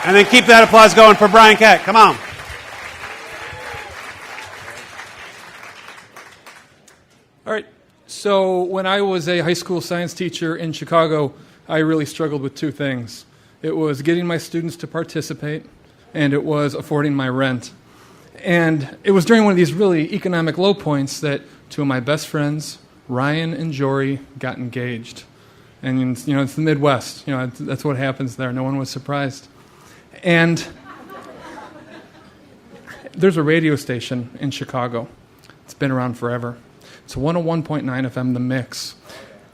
And then keep that applause going for Bryan Kett. Come on. All right. So when I was a high school science teacher in Chicago, I really struggled with two things. It was getting my students to participate, and it was affording my rent. And it was during one of these really economic low points that two of my best friends, Ryan and Jory, got engaged. And, you know, it's the Midwest. You know, that's what happens there. No one was surprised. And there's a radio station in Chicago. It's been around forever. It's 101.9 FM, The Mix.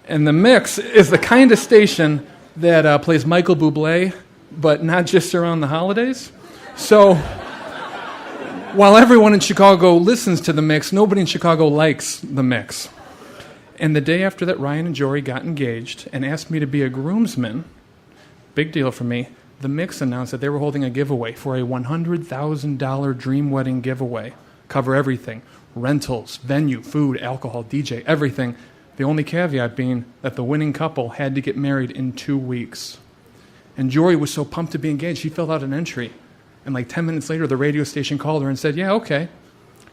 And The Mix is the kind of station that plays Michael Bublé, but not just around the holidays. So while everyone in Chicago listens to The Mix, nobody in Chicago likes The Mix. And the day after that, Ryan and Jory got engaged and asked me to be a groomsman. Big deal for me. The Mix announced that they were holding a giveaway for a $100,000 dream wedding giveaway. Cover everything. Rentals, venue, food, alcohol, DJ, everything. The only caveat being that the winning couple had to get married in 2 weeks. And Jory was so pumped to be engaged, she filled out an entry. And like 10 minutes later, the radio station called her and said, yeah, okay,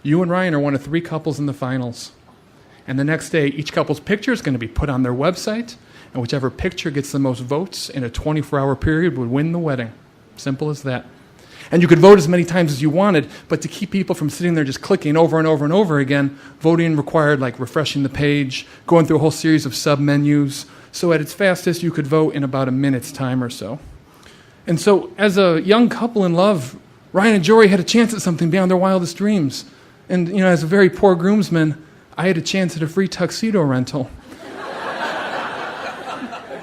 you and Ryan are one of 3 couples in the finals. And the next day, each couple's picture is going to be put on their website, and whichever picture gets the most votes in a 24-hour period would win the wedding. Simple as that. And you could vote as many times as you wanted, but to keep people from sitting there just clicking over and over and over again, voting required like refreshing the page, going through a whole series of sub-menus. So at its fastest, you could vote in about a minute's time or so. And so as a young couple in love, Ryan and Jory had a chance at something beyond their wildest dreams. And, you know, as a very poor groomsman, I had a chance at a free tuxedo rental.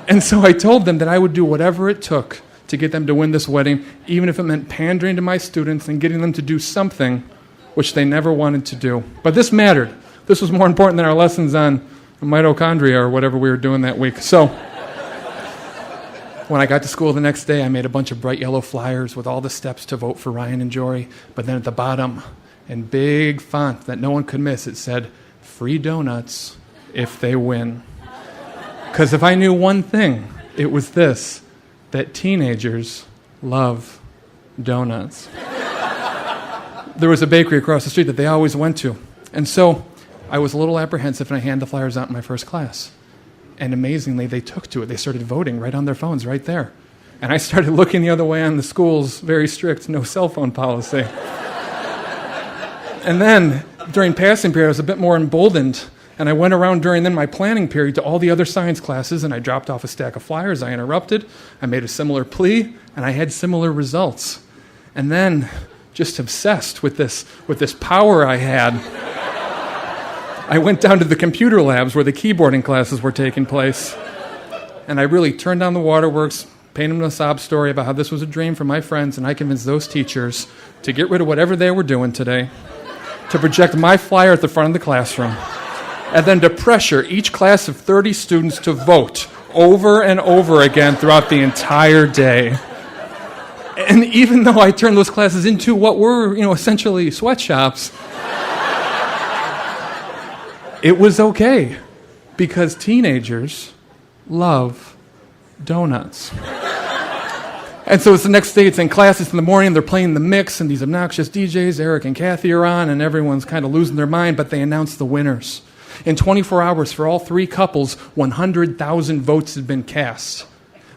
And so I told them that I would do whatever it took to get them to win this wedding, even if it meant pandering to my students and getting them to do something which they never wanted to do. But this mattered. This was more important than our lessons on mitochondria or whatever we were doing that week. So when I got to school the next day, I made a bunch of bright yellow flyers with all the steps to vote for Ryan and Jory. But then at the bottom, in big font that no one could miss, it said, free donuts if they win. Because if I knew one thing, it was this, that teenagers love donuts. There was a bakery across the street that they always went to. And so I was a little apprehensive, and I handed the flyers out in my first class. And amazingly, they took to it. They started voting right on their phones right there. And I started looking the other way on the school's very strict no cell phone policy. And then, during passing period, I was a bit more emboldened. And I went around during then my planning period to all the other science classes, and I dropped off a stack of flyers. I interrupted. I made a similar plea, and I had similar results. And then, just obsessed with this power I had, I went down to the computer labs where the keyboarding classes were taking place. And I really turned on the waterworks, painted them a sob story about how this was a dream for my friends, and I convinced those teachers to get rid of whatever they were doing today, to project my flyer at the front of the classroom, and then to pressure each class of 30 students to vote over and over again throughout the entire day. And even though I turned those classes into what were, essentially sweatshops, it was okay, because teenagers love donuts. And so it's the next day, it's in class, it's in the morning, they're playing The Mix, and these obnoxious DJs, Eric and Kathy, are on, and everyone's kind of losing their mind, but they announce the winners. In 24 hours, for all 3 couples, 100,000 votes had been cast.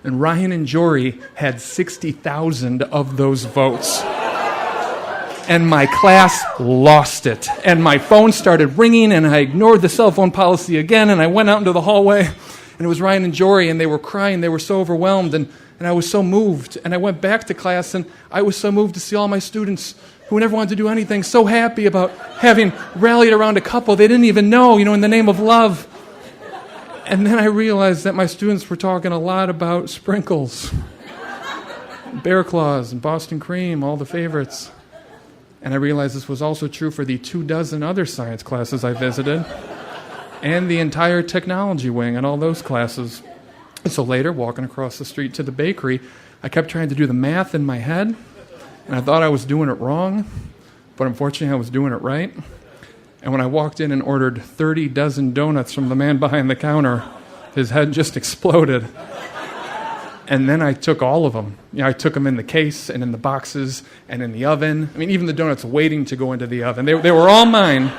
And Ryan and Jory had 60,000 of those votes. And my class lost it. And my phone started ringing, and I ignored the cell phone policy again, and I went out into the hallway, and it was Ryan and Jory, and they were crying. They were so overwhelmed, and I was so moved. And I went back to class, and I was so moved to see all my students who never wanted to do anything, so happy about having rallied around a couple they didn't even know, in the name of love. And then I realized that my students were talking a lot about sprinkles, Bear Claws and Boston Cream, all the favorites. And I realized this was also true for the 24 other science classes I visited, and the entire technology wing and all those classes. And so later, walking across the street to the bakery, I kept trying to do the math in my head, and I thought I was doing it wrong, but unfortunately I was doing it right. And when I walked in and ordered 30 dozen donuts from the man behind the counter, his head just exploded. And then I took all of them. I took them in the case and in the boxes and in the oven. I mean, even the donuts waiting to go into the oven. They were all mine.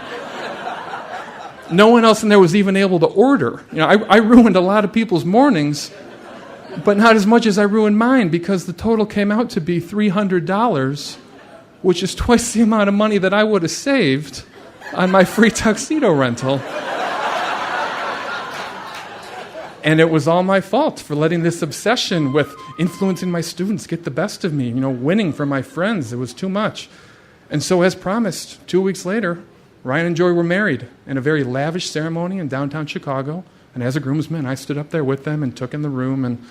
No one else in there was even able to order. I ruined a lot of people's mornings, but not as much as I ruined mine, because the total came out to be $300, which is twice the amount of money that I would have saved on my free tuxedo rental. And it was all my fault for letting this obsession with influencing my students get the best of me, winning for my friends. It was too much. And so, as promised, 2 weeks later, Ryan and Joy were married in a very lavish ceremony in downtown Chicago. And as a groomsman, I stood up there with them and took in the room. And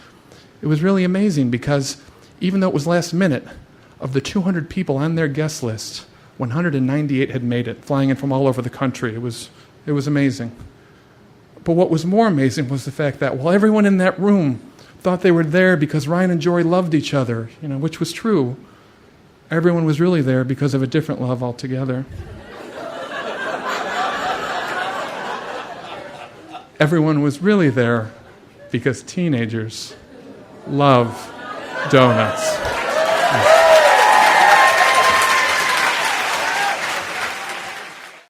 it was really amazing, because even though it was last minute, of the 200 people on their guest list, 198 had made it, flying in from all over the country. It was amazing. But what was more amazing was the fact that while everyone in that room thought they were there because Ryan and Joy loved each other, which was true, everyone was really there because of a different love altogether. Everyone was really there because teenagers love donuts.